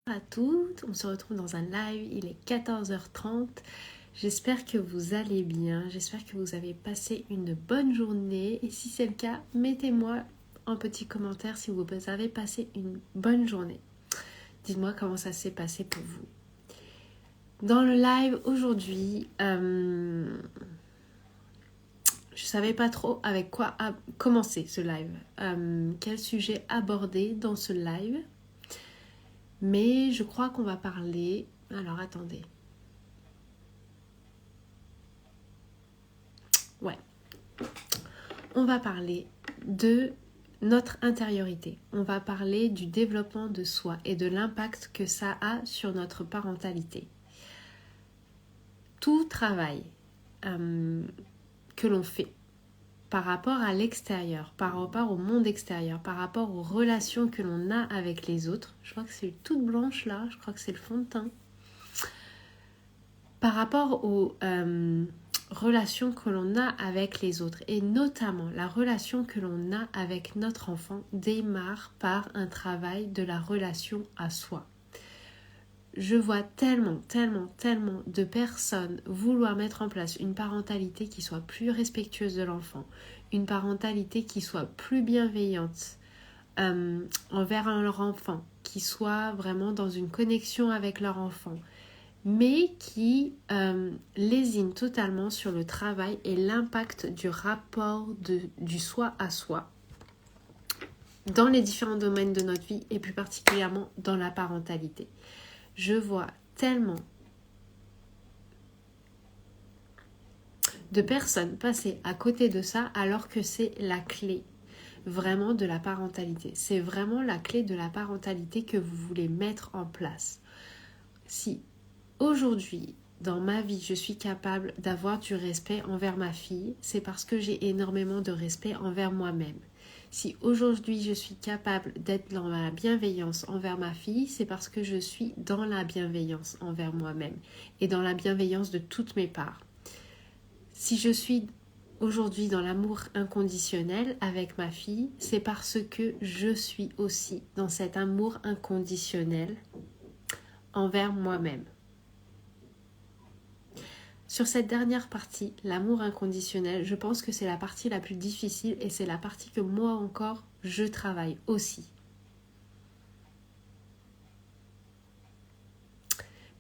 À toutes, on se retrouve dans un live, il est 14h30. J'espère que vous allez bien, j'espère que vous avez passé une bonne journée et si c'est le cas, mettez-moi un petit commentaire si vous avez passé une bonne journée. Dites-moi comment ça s'est passé pour vous. Dans le live aujourd'hui, je savais pas trop avec quoi commencer ce live, quel sujet aborder dans ce live. Mais je crois qu'on va parler... Alors attendez. Ouais. On va parler de notre intériorité. On va parler du développement de soi et de l'impact que ça a sur notre parentalité. Tout travail que l'on fait par rapport à l'extérieur, par rapport au monde extérieur, par rapport aux relations que l'on a avec les autres. Je crois que c'est toute blanche là, je crois que c'est le fond de teint. Par rapport aux relations que l'on a avec les autres et notamment la relation que l'on a avec notre enfant démarre par un travail de la relation à soi. Je vois tellement de personnes vouloir mettre en place une parentalité qui soit plus respectueuse de l'enfant, une parentalité qui soit plus bienveillante envers leur enfant, qui soit vraiment dans une connexion avec leur enfant, mais qui lésine totalement sur le travail et l'impact du rapport du soi à soi dans les différents domaines de notre vie et plus particulièrement dans la parentalité. Je vois tellement de personnes passer à côté de ça alors que c'est la clé vraiment de la parentalité. C'est vraiment la clé de la parentalité que vous voulez mettre en place. Si aujourd'hui, dans ma vie, je suis capable d'avoir du respect envers ma fille, c'est parce que j'ai énormément de respect envers moi-même. Si aujourd'hui je suis capable d'être dans la bienveillance envers ma fille, c'est parce que je suis dans la bienveillance envers moi-même et dans la bienveillance de toutes mes parts. Si je suis aujourd'hui dans l'amour inconditionnel avec ma fille, c'est parce que je suis aussi dans cet amour inconditionnel envers moi-même. Sur cette dernière partie, l'amour inconditionnel, je pense que c'est la partie la plus difficile et c'est la partie que moi encore, je travaille aussi.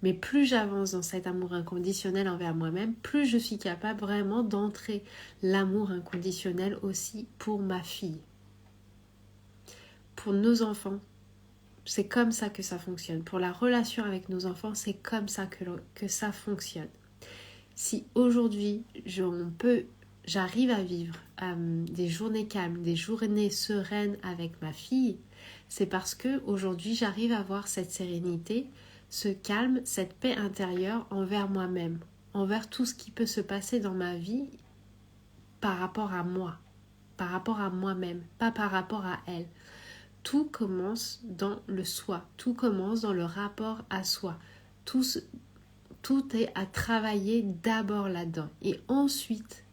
Mais plus j'avance dans cet amour inconditionnel envers moi-même, plus je suis capable vraiment d'entrer l'amour inconditionnel aussi pour ma fille. Pour nos enfants, c'est comme ça que ça fonctionne. Pour la relation avec nos enfants, c'est comme ça que ça fonctionne. Si aujourd'hui, j'arrive à vivre des journées calmes, des journées sereines avec ma fille, c'est parce que aujourd'hui, j'arrive à avoir cette sérénité, ce calme, cette paix intérieure envers moi-même, envers tout ce qui peut se passer dans ma vie par rapport à moi, par rapport à moi-même, pas par rapport à elle. Tout commence dans le soi, tout commence dans le rapport à soi. Tout est à travailler d'abord là-dedans. Et ensuite,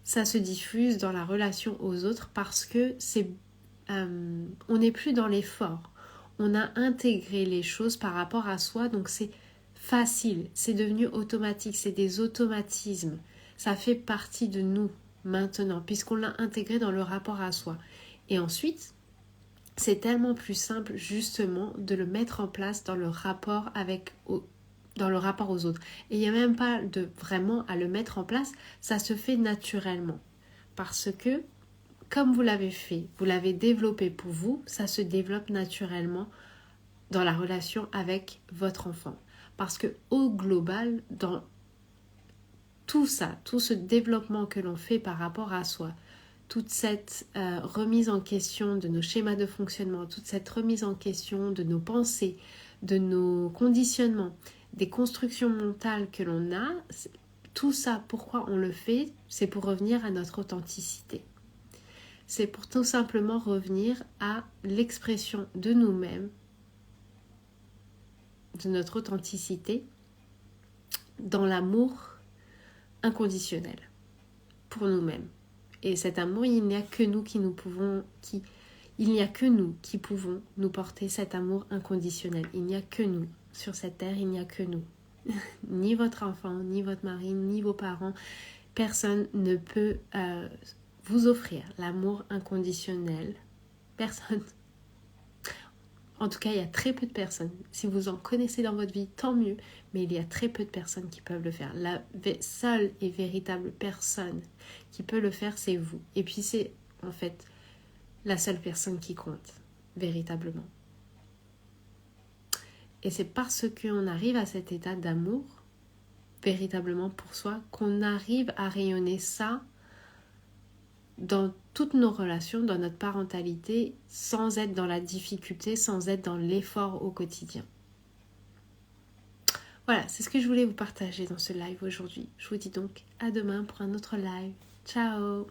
ça se diffuse dans la relation aux autres parce que on n'est plus dans l'effort. On a intégré les choses par rapport à soi, donc c'est facile, c'est devenu automatique, c'est des automatismes. Ça fait partie de nous maintenant, puisqu'on l'a intégré dans le rapport à soi. Et ensuite, c'est tellement plus simple justement de le mettre en place dans le rapport aux autres. Et il n'y a même pas vraiment à le mettre en place, ça se fait naturellement. Parce que, comme vous l'avez fait, vous l'avez développé pour vous, ça se développe naturellement dans la relation avec votre enfant. Parce que au global, dans tout ça, tout ce développement que l'on fait par rapport à soi, toute cette remise en question de nos schémas de fonctionnement, toute cette remise en question de nos pensées, de nos conditionnements, des constructions mentales que l'on a, tout ça, pourquoi on le fait? C'est pour revenir à notre authenticité. C'est pour tout simplement revenir à l'expression de nous-mêmes, de notre authenticité, dans l'amour inconditionnel pour nous-mêmes. Et cet amour, il n'y a que nous qui Il n'y a que nous qui pouvons nous porter cet amour inconditionnel. Il n'y a que nous. Sur cette terre, il n'y a que nous. Ni votre enfant, ni votre mari, ni vos parents. Personne ne peut vous offrir l'amour inconditionnel. Personne. En tout cas, il y a très peu de personnes. Si vous en connaissez dans votre vie, tant mieux. Mais il y a très peu de personnes qui peuvent le faire. La seule et véritable personne qui peut le faire, c'est vous. Et puis c'est en fait la seule personne qui compte, véritablement. Et c'est parce qu'on arrive à cet état d'amour, véritablement pour soi, qu'on arrive à rayonner ça dans toutes nos relations, dans notre parentalité, sans être dans la difficulté, sans être dans l'effort au quotidien. Voilà, c'est ce que je voulais vous partager dans ce live aujourd'hui. Je vous dis donc à demain pour un autre live. Ciao!